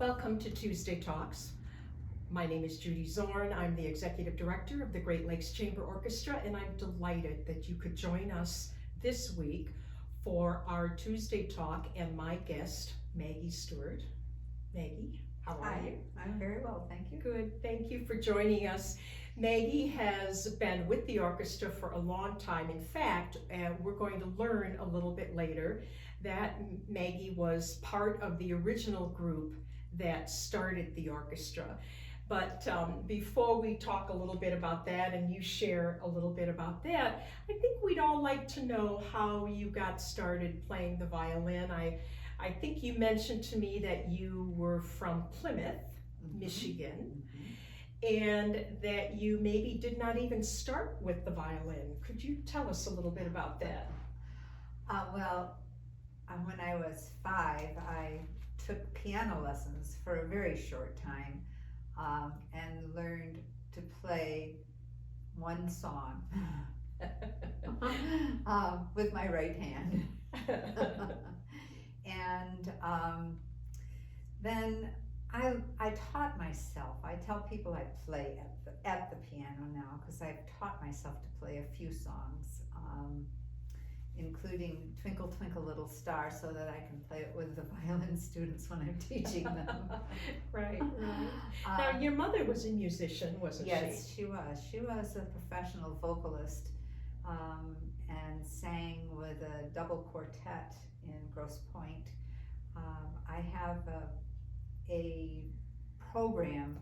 Welcome to Tuesday Talks. My name is Judy Zorn. I'm the Executive Director of the Great Lakes Chamber Orchestra, and I'm delighted that you could join us this week for our Tuesday Talk and my guest, Maggie Stewart. Maggie, how are you? I'm very well, thank you. Good, thank you for joining us. Maggie has been with the orchestra for a long time. In fact, we're going to learn a little bit later that Maggie was part of the original group that started the orchestra. But before we talk a little bit about that and you share a little bit about that, I think we'd all like to know how you got started playing the violin. I think you mentioned to me that you were from Plymouth, Michigan, and that you maybe did not even start with the violin. Could you tell us a little bit about that? When I was 5, I took piano lessons for a very short time and learned to play one song with my right hand. And then I taught myself. I tell people I play at the piano now because I've taught myself to play a few songs, including Twinkle Twinkle Little Star, so that I can play it with the violin students when I'm teaching them. Right. Now, your mother was a musician, wasn't she? Yes, she was. She was a professional vocalist and sang with a double quartet in Grosse Pointe. I have a program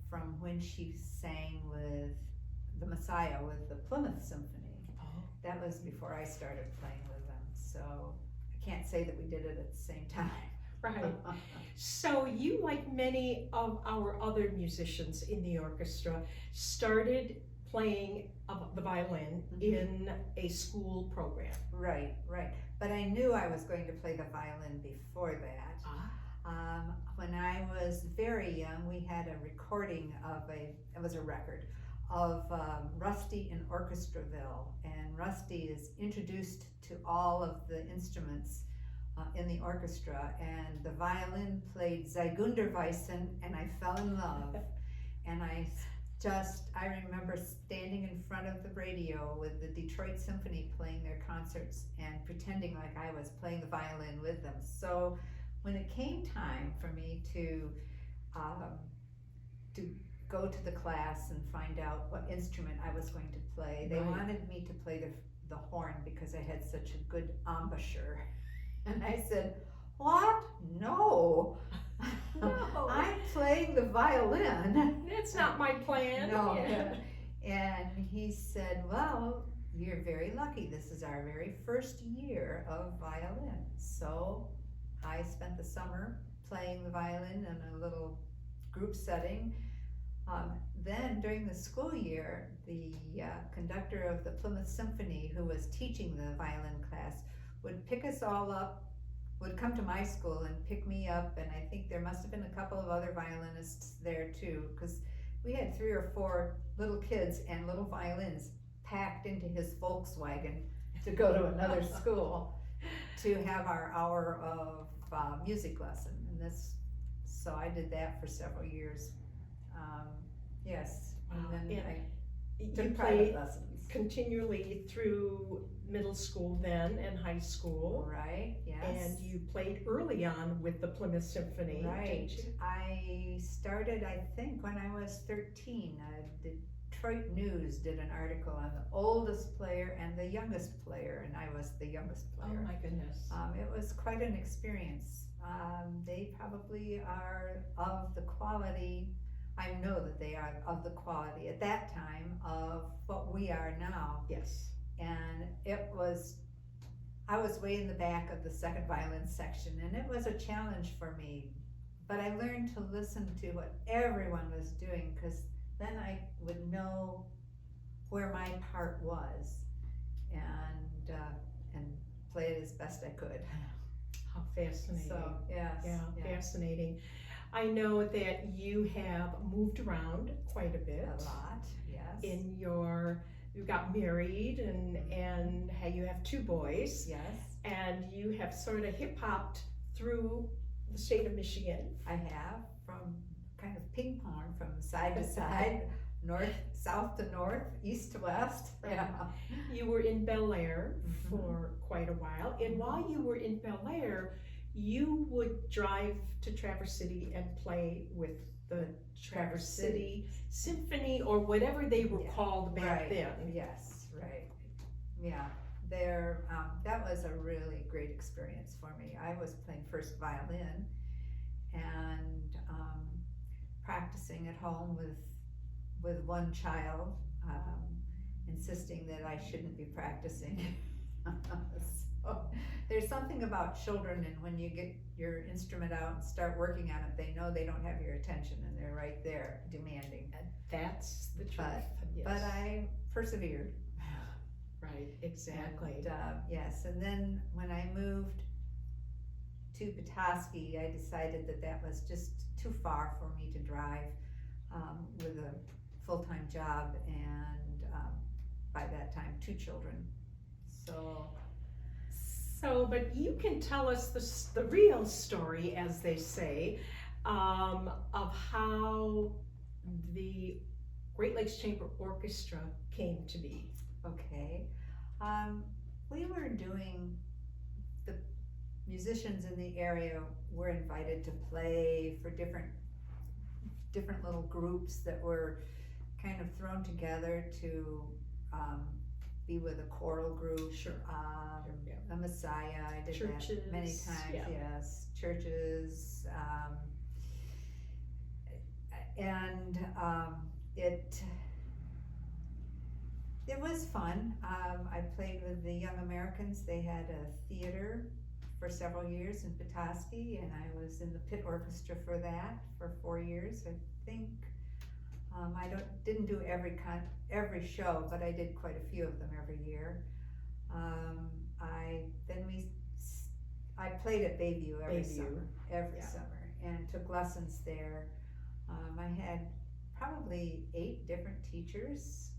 from when she sang with the Messiah with the Plymouth Symphony. That was before I started playing with them, so I can't say that we did it at the same time. Right. So you, like many of our other musicians in the orchestra, started playing the violin in a school program. Right. But I knew I was going to play the violin before that. When I was very young, we had a recording it was a record, of Rusty in Orchestraville, and Rusty is introduced to all of the instruments in the orchestra, and the violin played Zeigunderweisen, and I fell in love. And I remember standing in front of the radio with the Detroit Symphony playing their concerts and pretending like I was playing the violin with them. So when it came time for me to go to the class and find out what instrument I was going to play, they wanted me to play the horn because I had such a good embouchure. And I said, "What? No. I'm playing the violin. That's not my plan." No. Yeah. And he said, "Well, you're very lucky. This is our very first year of violin." So I spent the summer playing the violin in a little group setting. Then during the school year, the conductor of the Plymouth Symphony, who was teaching the violin class, would pick us all up, would come to my school and pick me up, and I think there must have been a couple of other violinists there too, because we had 3 or 4 little kids and little violins packed into his Volkswagen to go to another school to have our hour of music lesson. And so I did that for several years. Yes, Wow. and then I You took private played lessons. continually through middle school then and high school. Right, yes. And you played early on with the Plymouth Symphony, Right. didn't you? I started, I think, when I was 13. The Detroit News did an article on the oldest player and the youngest player, and I was the youngest player. Oh my goodness. It was quite an experience. They probably are of the quality, I know that they are of the quality at that time of what we are now. Yes. And I was way in the back of the second violin section, and it was a challenge for me. But I learned to listen to what everyone was doing, because then I would know where my part was and play it as best I could. How fascinating. So, yes. Yeah, fascinating. I know that you have moved around quite a bit. A lot, yes. You got married and you have 2 boys. Yes. And you have sort of hip-hopped through the state of Michigan. I have, from kind of ping pong from side to side, north, south to north, east to west. Yeah. You were in Bel Air Mhm. for quite a while, and while you were in Bel Air, you would drive to Traverse City and play with the Traverse City Symphony, or whatever they were Yeah. called back Right. then. Yes, right. Yeah, that was a really great experience for me. I was playing first violin and practicing at home with one child, insisting that I shouldn't be practicing. So there's something about children, and when you get your instrument out and start working on it, they know they don't have your attention, and they're right there demanding. That's the truth. But I persevered. Right, exactly. And, yes, and then when I moved to Petoskey, I decided that was just too far for me to drive with a full-time job, and by that time 2 children. But you can tell us the real story, as they say, of how the Great Lakes Chamber Orchestra came to be. Okay, we were doing, the musicians in the area were invited to play for different little groups that were kind of thrown together to be with a choral group. Sure. The Messiah, I did Churches, that many times, yeah. yes, churches, and it was fun. I played with the Young Americans. They had a theater for several years in Petoskey, and I was in the pit orchestra for that for 4 years, I think. I didn't do every show, but I did quite a few of them every year. I played at Bayview every summer, and took lessons there. I had probably 8 different teachers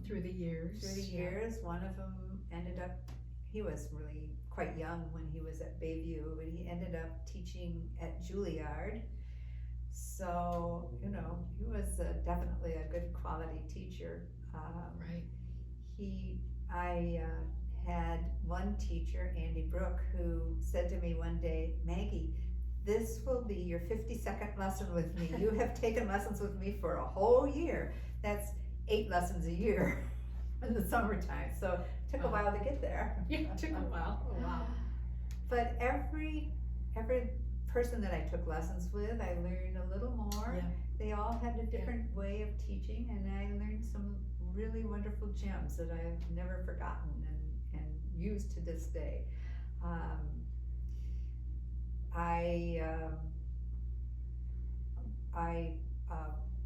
Through the years. One of them he was really quite young when he was at Bayview, but he ended up teaching at Juilliard. So, he was definitely a good quality teacher. Right. I had one teacher, Andy Brooke, who said to me one day, "Maggie, this will be your 52nd lesson with me. You have taken lessons with me for a whole year. That's 8 lessons a year in the summertime." So it took a while to get there. Yeah, it took a while. Oh, wow. But every person that I took lessons with, I learned a little more. Yeah. They all had a different way of teaching, and I learned some really wonderful gems that I've never forgotten and used to this day.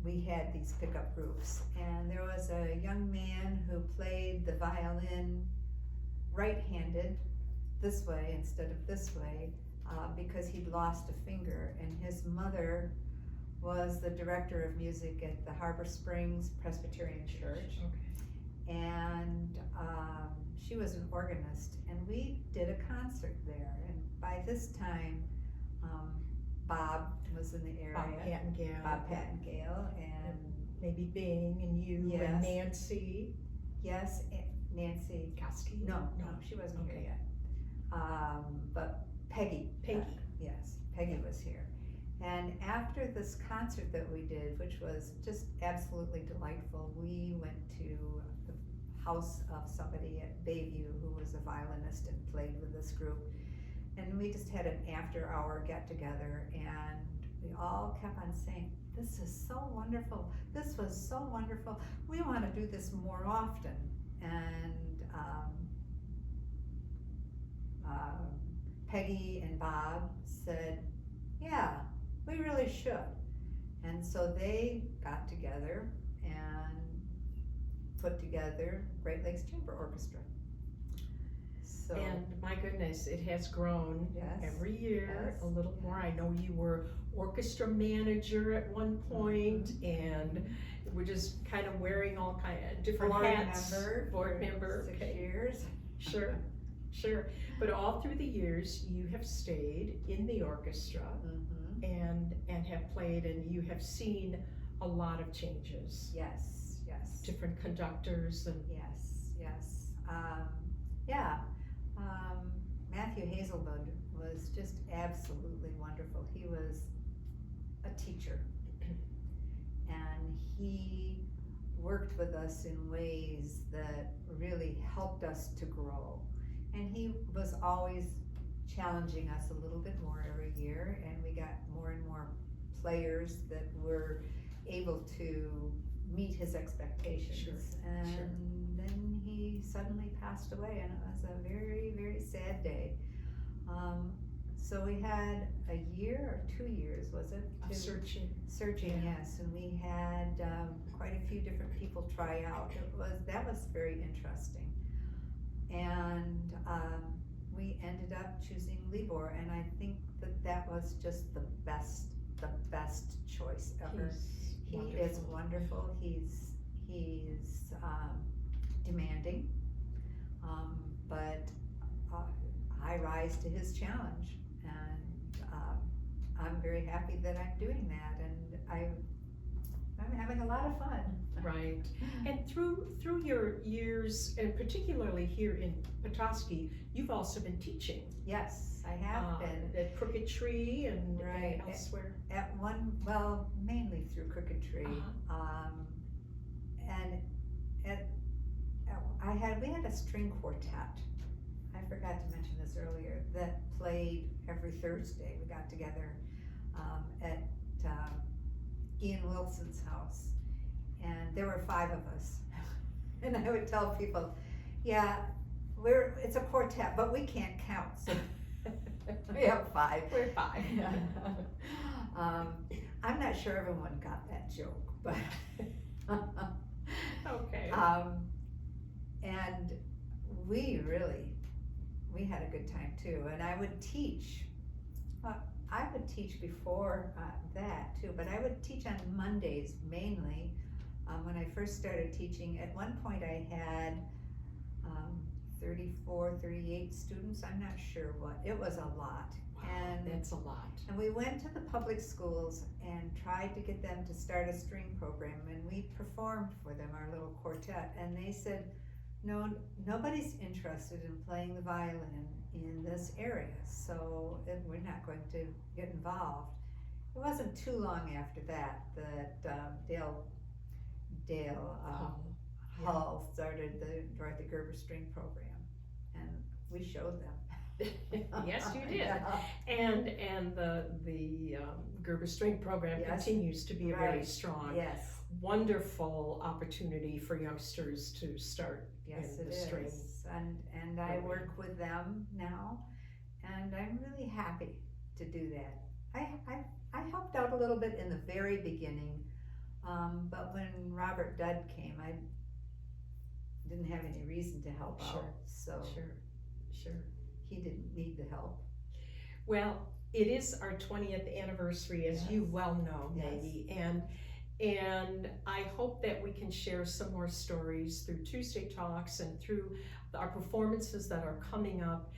We had these pickup groups, and there was a young man who played the violin right-handed, this way instead of this way, because he'd lost a finger, and his mother was the director of music at the Harbor Springs Presbyterian Church. Okay. And she was an organist, and we did a concert there. And by this time, Bob was in the area. Bob Pattengale, and maybe Bing and you Yes. and Nancy. yes, Nancy. Koski? No, she wasn't here Okay. yet. But Peggy. Peggy. Yes, Peggy was here. And after this concert that we did, which was just absolutely delightful, we went to the house of somebody at Bayview who was a violinist and played with this group. And we just had an after-hour get-together, and we all kept on saying, "This is so wonderful. This was so wonderful. We want to do this more often." And Peggy and Bob said, "Yeah, we really should." And so they got together and put together Great Lakes Chamber Orchestra. So, And my goodness, it has grown yes, every year yes. a little more. I know you were orchestra manager at one point, and we're just kind of wearing all kind of different hats. Board Board member. 6 Okay. years. Sure. Sure. But all through the years, you have stayed in the orchestra Mm-hmm. and have played, and you have seen a lot of changes. Yes, yes. Different conductors and Yes, yes. Yeah. Matthew Hazelwood was just absolutely wonderful. He was a teacher, and he worked with us in ways that really helped us to grow. And he was always challenging us a little bit more every year, and we got more and more players that were able to meet his expectations. Sure, And sure. then he suddenly passed away, and it was a very, very sad day. So we had a year or 2 years, was it? of searching. Searching, Yeah. yes, and we had quite a few different people try out. That was very interesting, and we ended up choosing Libor, and I think that was just the best choice ever. He's He is wonderful. He's demanding, but I rise to his challenge, and I'm very happy that I'm doing that, and I'm having a lot of fun. Right. And through your years, and particularly here in Petoskey, you've also been teaching. Yes, I have been. At Crooked Tree and Right. elsewhere. At well, mainly through Crooked Tree. And we had a string quartet. I forgot to mention this earlier, that played every Thursday. We got together at Ian Wilson's house, and there were 5 of us. And I would tell people, yeah, it's a quartet, but we can't count, so we have 5. We're 5. I'm not sure everyone got that joke, but Okay. and we had a good time too. And I would teach. I would teach before that too, but I would teach on Mondays mainly. When I first started teaching, at one point I had 34, 38 students. I'm not sure what. It was a lot. Wow, And that's a lot. And we went to the public schools and tried to get them to start a string program, and we performed for them, our little quartet, and they said, no, nobody's interested in playing the violin in this area, so we're not going to get involved. It wasn't too long after that Dale Hull started the Dorothy Gerber string program, and we showed them. Yes, you did. Yeah. And the Gerber String Program Yes. continues to be a very Right. strong, Yes, wonderful opportunity for youngsters to start yes, in it the string. is. And I program. work with them now, and I'm really happy to do that. I helped out a little bit in the very beginning, but when Robert Dudd came, I didn't have any reason to help Sure, out, so Sure. he didn't need the help. Well, it is our 20th anniversary, as you Yes. well know, Yes. Maggie, and I hope that we can share some more stories through Tuesday Talks and through our performances that are coming up,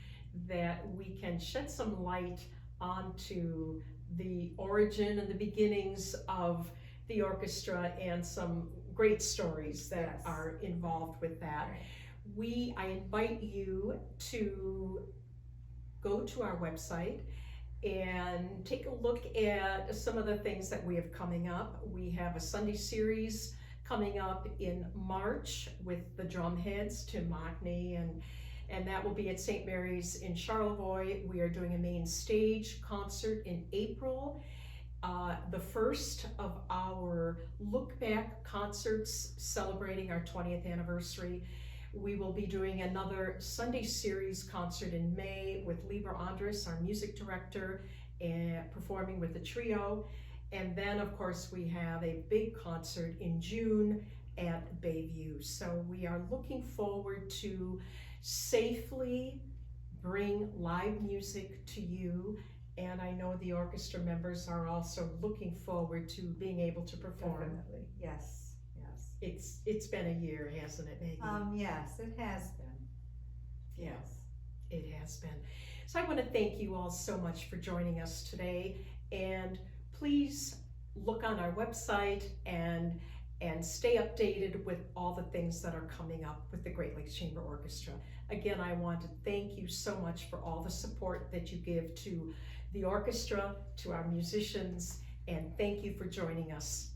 that we can shed some light onto the origin and the beginnings of the orchestra and some great stories that Yes. are involved with that. Right. I invite you to go to our website and take a look at some of the things that we have coming up. We have a Sunday series coming up in March with the Drumheads, Tim Mockney, and that will be at St. Mary's in Charlevoix. We are doing a main stage concert in April. The first of our look back concerts celebrating our 20th anniversary. We will be doing another Sunday series concert in May with Libra Andres, our music director, and performing with the trio. And then, of course, we have a big concert in June at Bayview. So we are looking forward to safely bring live music to you. And I know the orchestra members are also looking forward to being able to perform. Definitely, yes. It's been a year, hasn't it, Maggie? Yes, it has been. Yeah. Yes. It has been. So I want to thank you all so much for joining us today, and please look on our website and stay updated with all the things that are coming up with the Great Lakes Chamber Orchestra. Again, I want to thank you so much for all the support that you give to the orchestra, to our musicians, and thank you for joining us